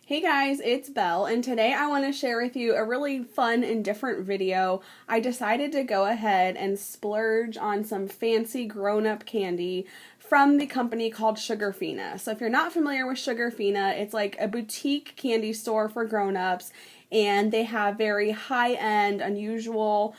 Hey guys, it's Belle, and today I want to share with you a really fun and different video. I decided to go ahead and splurge on some fancy grown-up candy from the company called Sugarfina. So if you're not familiar with Sugarfina, it's like a boutique candy store for grown-ups, and they have very high-end, unusual,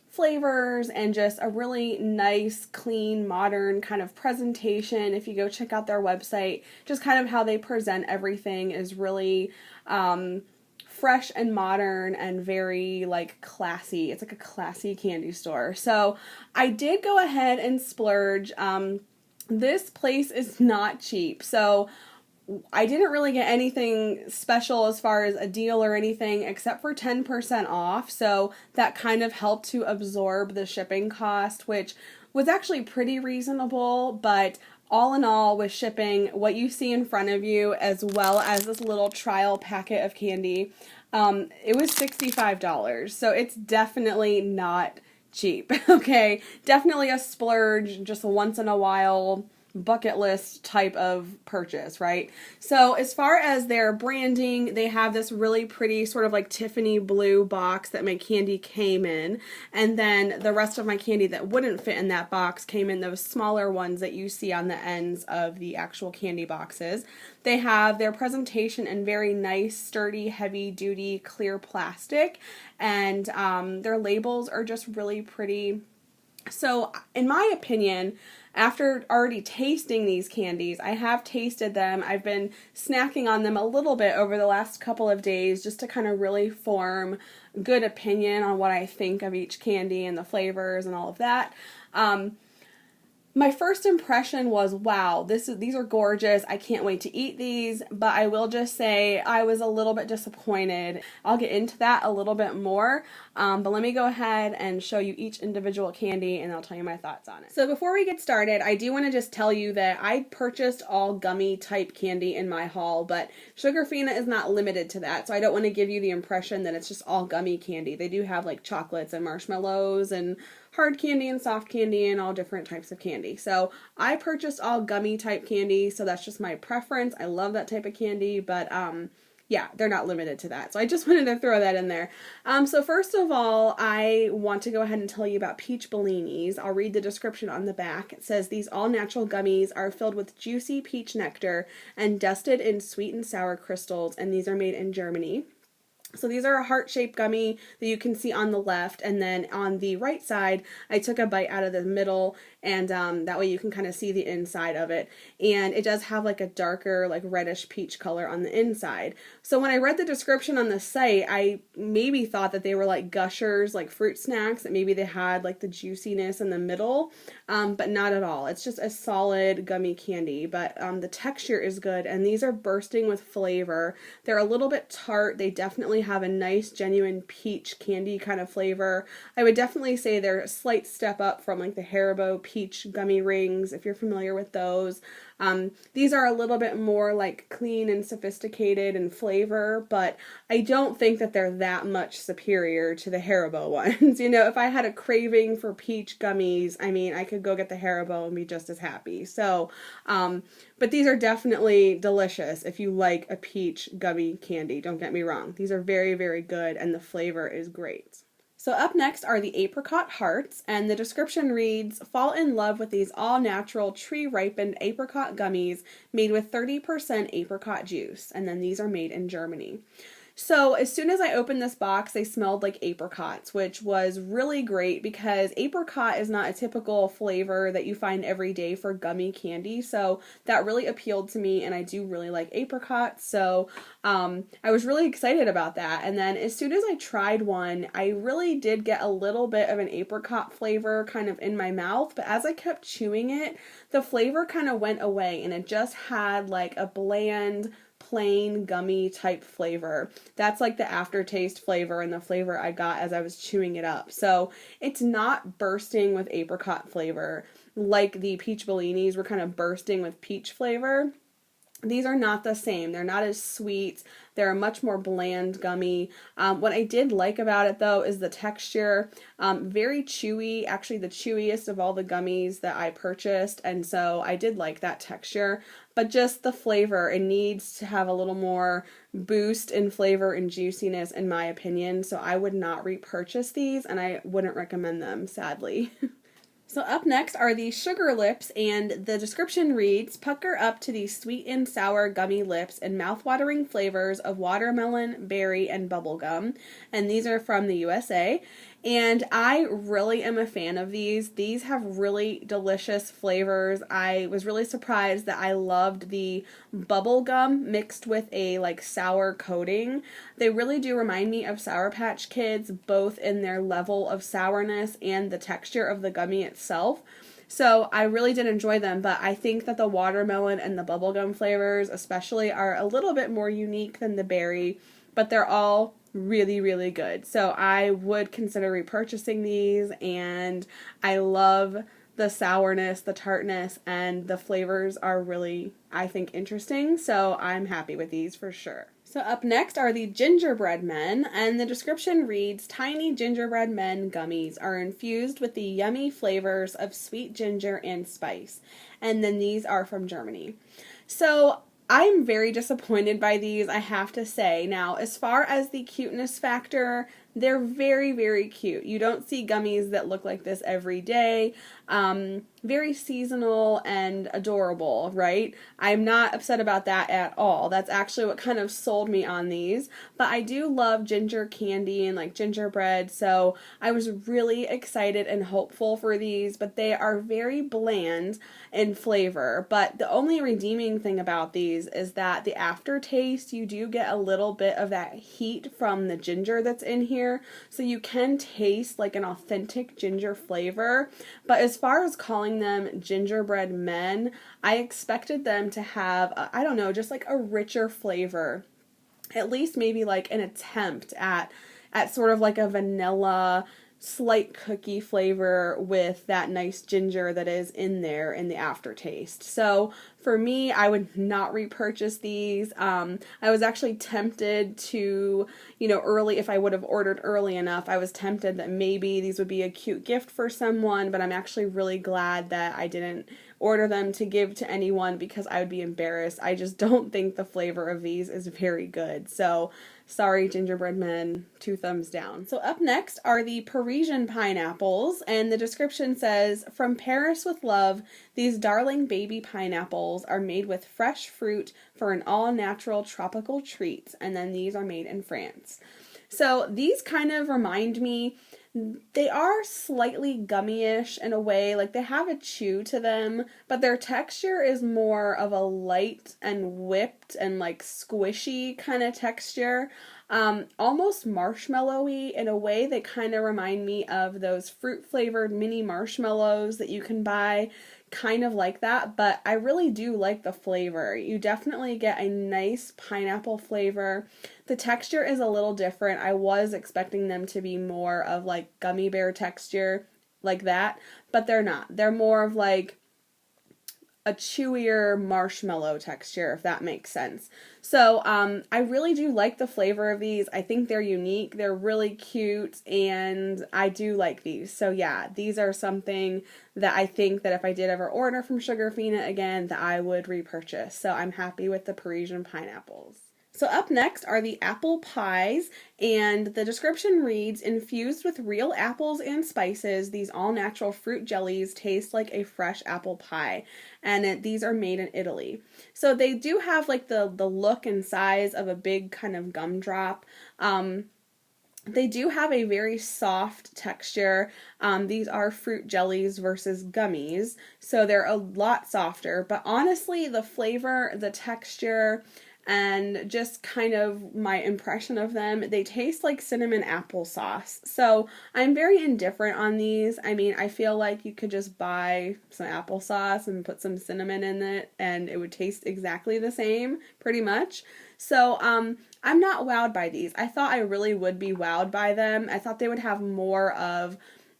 flavors and just a really nice, clean, modern kind of presentation. If you go check out their website, just kind of how they present everything is really fresh and modern and very like classy. It's like a classy candy store. So I did go ahead and splurge. This place is not cheap. So I didn't really get anything special as far as a deal or anything except for 10% off, so that kind of helped to absorb the shipping cost, which was actually pretty reasonable, but all in all, with shipping, what you see in front of you, as well as this little trial packet of candy, it was $65, so it's definitely not cheap, okay? Definitely a splurge, just a once in a while bucket list type of purchase, right? So as far as their branding, they have this really pretty sort of like Tiffany blue box that my candy came in, and then the rest of my candy that wouldn't fit in that box came in those smaller ones that you see on the ends of the actual candy boxes. They have their presentation in very nice, sturdy, heavy-duty, clear plastic, and their labels are just really pretty. So, in my opinion, after already tasting these candies, I have tasted them. I've been snacking on them a little bit over the last couple of days just to kind of really form a good opinion on what I think of each candy and the flavors and all of that. My first impression was, wow, these are gorgeous. I can't wait to eat these, but I will just say I was a little bit disappointed. I'll get into that a little bit more, but let me go ahead and show you each individual candy and I'll tell you my thoughts on it. So before we get started, I do want to just tell you that I purchased all gummy type candy in my haul, but Sugarfina is not limited to that, so I don't want to give you the impression that it's just all gummy candy. They do have like chocolates and marshmallows and hard candy and soft candy and all different types of candy. So I purchased all gummy type candy, so that's just my preference. I love that type of candy, but yeah, they're not limited to that. So I just wanted to throw that in there. So first of all, I want to go ahead and tell you about peach Bellinis. I'll read the description on the back. It says, these all-natural gummies are filled with juicy peach nectar and dusted in sweet and sour crystals, and these are made in Germany. So these are a heart-shaped gummy that you can see on the left, and then on the right side, I took a bite out of the middle, and that way you can kind of see the inside of it. And it does have like a darker, like reddish peach color on the inside. So when I read the description on the site, I maybe thought that they were like Gushers, like fruit snacks, that maybe they had like the juiciness in the middle, but not at all. It's just a solid gummy candy, but the texture is good, and these are bursting with flavor. They're a little bit tart. They definitely have a nice, genuine peach candy kind of flavor. I would definitely say they're a slight step up from like the Haribo peach gummy rings, if you're familiar with those. These are a little bit more like clean and sophisticated in flavor, but I don't think that they're that much superior to the Haribo ones. You know, if I had a craving for peach gummies, I mean, I could go get the Haribo and be just as happy. So, but these are definitely delicious if you like a peach gummy candy. Don't get me wrong. These are very, very good, and the flavor is great. So up next are the Apricot Hearts, and the description reads, fall in love with these all-natural tree-ripened apricot gummies made with 30% apricot juice, and then these are made in Germany. So as soon as I opened this box, they smelled like apricots, which was really great because apricot is not a typical flavor that you find every day for gummy candy. So that really appealed to me, and I do really like apricots. So I was really excited about that. And then as soon as I tried one, I really did get a little bit of an apricot flavor kind of in my mouth. But as I kept chewing it, the flavor kind of went away, and it just had like a bland, plain gummy type flavor. That's like the aftertaste flavor and the flavor I got as I was chewing it up. So it's not bursting with apricot flavor like the peach Bellinis were kind of bursting with peach flavor. these are not the same. They're not as sweet. They're a much more bland gummy. What I did like about it though is the texture. Very chewy, actually the chewiest of all the gummies that I purchased, and so I did like that texture. But just the flavor, it needs to have a little more boost in flavor and juiciness in my opinion, so I would not repurchase these and I wouldn't recommend them, sadly. So up next are the Sugar Lips, and the description reads, pucker up to these sweet and sour gummy lips and mouthwatering flavors of watermelon, berry, and bubblegum. And these are from the USA. And I really am a fan of these. These have really delicious flavors. I was really surprised that I loved the bubblegum mixed with a like sour coating. They really do remind me of Sour Patch Kids, both in their level of sourness and the texture of the gummy itself. So I really did enjoy them, but I think that the watermelon and the bubblegum flavors especially are a little bit more unique than the berry, but they're all really, really good. So I would consider repurchasing these, and I love the sourness, the tartness, and the flavors are really, I think, interesting. So I'm happy with these for sure. So up next are the Gingerbread Men, and the description reads, tiny gingerbread men gummies are infused with the yummy flavors of sweet ginger and spice. And then these are from Germany. So I'm very disappointed by these, I have to say. Now, as far as the cuteness factor, they're very, very cute. You don't see gummies that look like this every day. Very seasonal and adorable, right? I'm not upset about that at all. That's actually what kind of sold me on these. But I do love ginger candy and like gingerbread, so I was really excited and hopeful for these, but they are very bland in flavor. But the only redeeming thing about these is that the aftertaste, you do get a little bit of that heat from the ginger that's in here, so you can taste like an authentic ginger flavor. But as far as calling them gingerbread men, I expected them to have, I don't know, just like a richer flavor. At least maybe like an attempt at sort of like a vanilla, slight cookie flavor with that nice ginger that is in there in the aftertaste. So for me, I would not repurchase these. I was actually tempted to, early, if I would have ordered early enough, I was tempted that maybe these would be a cute gift for someone, but I'm actually really glad that I didn't order them to give to anyone because I would be embarrassed. I just don't think the flavor of these is very good. So sorry, Gingerbread Men, 2 thumbs down. So up next are the Parisian Pineapples, and the description says, from Paris with love, these darling baby pineapples are made with fresh fruit for an all-natural tropical treat, and then these are made in France. So these kind of remind me, they are slightly gummy-ish in a way, like they have a chew to them, but their texture is more of a light and whipped and like squishy kind of texture. Almost marshmallowy in a way. They kind of remind me of those fruit-flavored mini marshmallows that you can buy, kind of like that, but I really do like the flavor. You definitely get a nice pineapple flavor. The texture is a little different. I was expecting them to be more of like gummy bear texture like that, but they're not. They're more of like a chewier marshmallow texture, if that makes sense. So I really do like the flavor of these. I think they're unique, they're really cute, and I do like these. So yeah, these are something that I think that if I did ever order from Sugarfina again, that I would repurchase. So I'm happy with the Parisian pineapples. So up next are the apple pies, and the description reads, infused with real apples and spices, these all-natural fruit jellies taste like a fresh apple pie, and these are made in Italy. So they do have like the look and size of a big kind of gumdrop. They do have a very soft texture. These are fruit jellies versus gummies, so they're a lot softer, but honestly, the flavor, the texture, and just kind of my impression of them, they taste like cinnamon applesauce. So I'm very indifferent on these. I mean, I feel like you could just buy some applesauce and put some cinnamon in it and it would taste exactly the same, pretty much. So I'm not wowed by these. I thought I really would be wowed by them. I thought they would have more of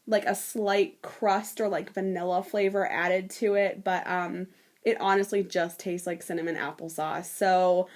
like a slight crust or like vanilla flavor added to it, but it honestly just tastes like cinnamon applesauce. So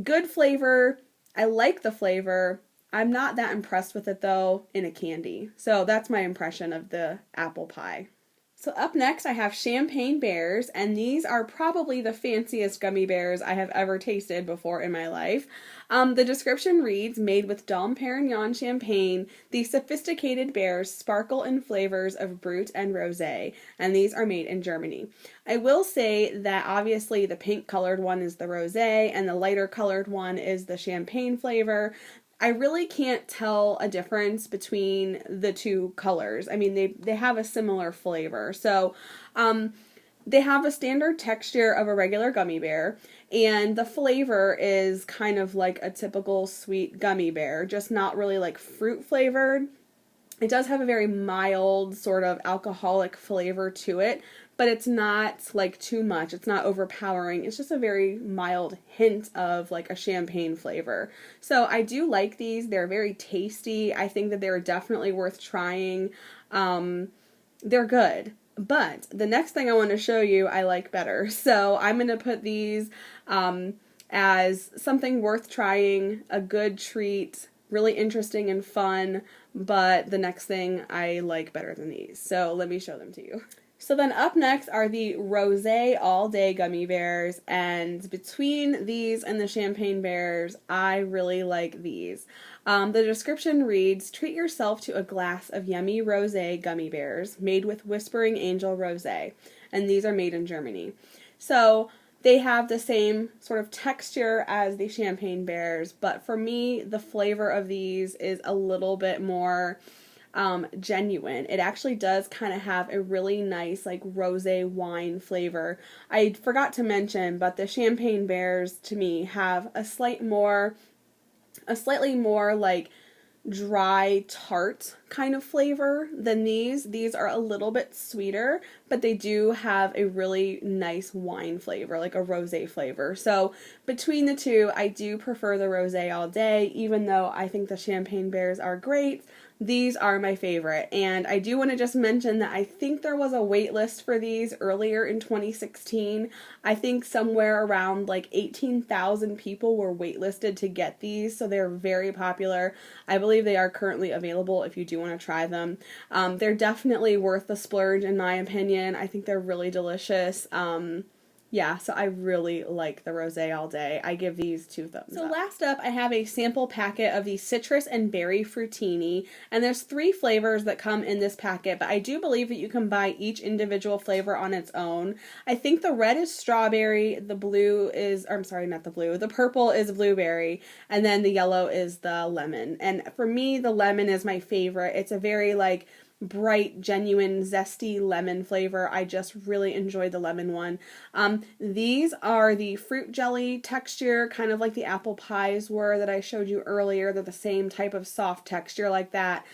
good flavor. I like the flavor. I'm not that impressed with it though in a candy. So that's my impression of the apple pie. So up next I have Champagne Bears, and these are probably the fanciest gummy bears I have ever tasted before in my life. The description reads, made with Dom Perignon champagne, these sophisticated bears sparkle in flavors of Brut and Rosé, and these are made in Germany. I will say that obviously the pink colored one is the Rosé, and the lighter colored one is the champagne flavor. I really can't tell a difference between the two colors. I mean, they have a similar flavor. So, they have a standard texture of a regular gummy bear, and the flavor is kind of like a typical sweet gummy bear, just not really like fruit flavored. It does have a very mild sort of alcoholic flavor to it, but it's not like too much. It's not overpowering. It's just a very mild hint of like a champagne flavor. So I do like these. They're very tasty. I think that they're definitely worth trying. They're good. But the next thing I want to show you, I like better. So I'm going to put these as something worth trying, a good treat, really interesting and fun, but the next thing I like better than these. So let me show them to you. So then up next are the Rosé All Day Gummy Bears, and between these and the Champagne Bears, I really like these. The description reads, treat yourself to a glass of yummy rosé gummy bears made with Whispering Angel Rosé, and these are made in Germany. So they have the same sort of texture as the Champagne Bears, but for me, the flavor of these is a little bit more genuine. It actually does kind of have a really nice like rosé wine flavor. I forgot to mention, but the Champagne Bears to me have a slightly more like dry tart kind of flavor than these. These are a little bit sweeter, but they do have a really nice wine flavor, like a rosé flavor. So between the two, I do prefer the Rosé All Day, even though I think the Champagne Bears are great. These are my favorite, and I do want to just mention that I think there was a wait list for these earlier in 2016. I think somewhere around like 18,000 people were waitlisted to get these, so they're very popular. I believe they are currently available if you do want to try them. They're definitely worth the splurge in my opinion. I think they're really delicious. Yeah, so I really like the Rosé All Day. I give these 2 thumbs up. So last up, I have a sample packet of the citrus and berry Fruttini, and there's 3 flavors that come in this packet, but I do believe that you can buy each individual flavor on its own. I think the red is strawberry, the blue is, or I'm sorry, not the blue, the purple is blueberry, and then the yellow is the lemon. And for me, the lemon is my favorite. It's a very like bright, genuine, zesty lemon flavor. I just really enjoy the lemon one. These are the fruit jelly texture, kind of like the apple pies were that I showed you earlier. They're the same type of soft texture like that.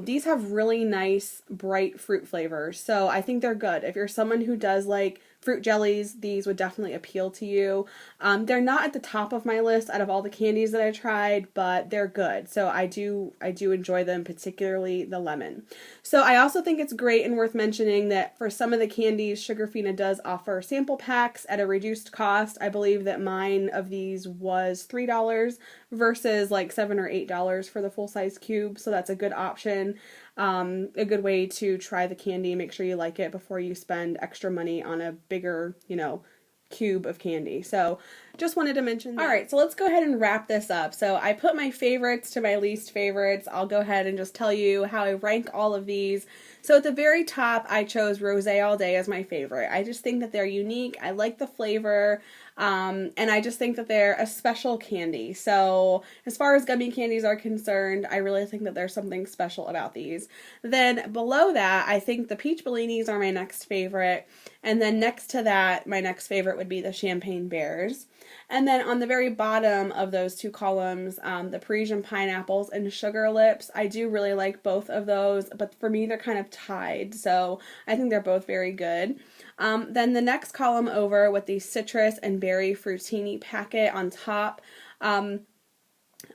These have really nice, bright fruit flavors, so I think they're good. If you're someone who does like fruit jellies, these would definitely appeal to you. They're not at the top of my list out of all the candies that I tried, but they're good. So I do enjoy them, particularly the lemon. So I also think it's great and worth mentioning that for some of the candies, Sugarfina does offer sample packs at a reduced cost. I believe that mine of these was $3 versus like $7 or $8 for the full-size cube, so that's a good option. A good way to try the candy, make sure you like it before you spend extra money on a bigger, cube of candy. So just wanted to mention that. All right, so let's go ahead and wrap this up. So I put my favorites to my least favorites. I'll go ahead and just tell you how I rank all of these. So at the very top, I chose Rosé All Day as my favorite. I just think that they're unique. I like the flavor. And I just think that they're a special candy. So as far as gummy candies are concerned, I really think that there's something special about these. Then below that, I think the Peach Bellinis are my next favorite. And then next to that, my next favorite would be the Champagne Bears. And then on the very bottom of those 2 columns, the Parisian Pineapples and Sugar Lips. I do really like both of those, but for me they're kind of tied, so I think they're both very good. Then the next column over with the citrus and berry Fruttini packet on top.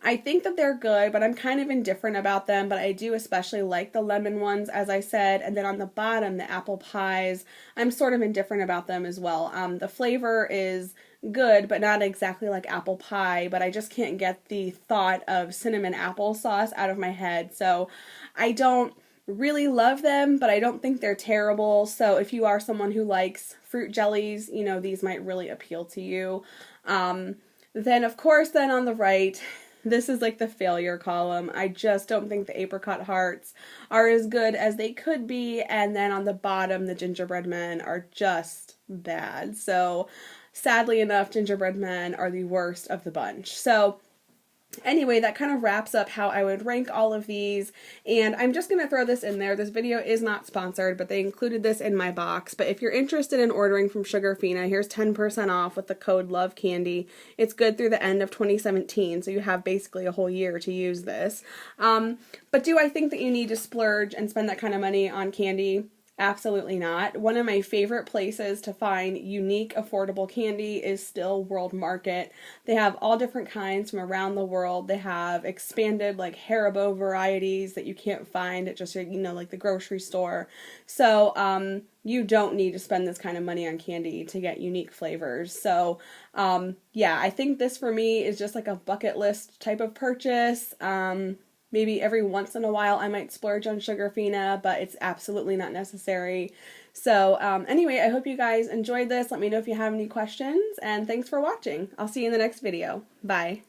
I think that they're good, but I'm kind of indifferent about them, but I do especially like the lemon ones, as I said. And then on the bottom, the apple pies, I'm sort of indifferent about them as well. The flavor is good, but not exactly like apple pie, but I just can't get the thought of cinnamon applesauce out of my head. So I don't really love them, but I don't think they're terrible. So if you are someone who likes fruit jellies, you know, these might really appeal to you. Then of course, then on the right, this is like the failure column. I just don't think the Apricot Hearts are as good as they could be. And then on the bottom, the Gingerbread Men are just bad. So sadly enough, Gingerbread Men are the worst of the bunch. So anyway, that kind of wraps up how I would rank all of these, and I'm just going to throw this in there. This video is not sponsored, but they included this in my box. But if you're interested in ordering from Sugarfina, here's 10% off with the code LOVECANDY. It's good through the end of 2017, so you have basically a whole year to use this. But do I think that you need to splurge and spend that kind of money on candy? Absolutely not. One of my favorite places to find unique, affordable candy is still World Market. They have all different kinds from around the world. They have expanded like Haribo varieties that you can't find at just, you know, like the grocery store. So, you don't need to spend this kind of money on candy to get unique flavors. So, yeah, I think this for me is just like a bucket list type of purchase. Maybe every once in a while I might splurge on Sugarfina, but it's absolutely not necessary. So anyway, I hope you guys enjoyed this. Let me know if you have any questions, and thanks for watching. I'll see you in the next video. Bye.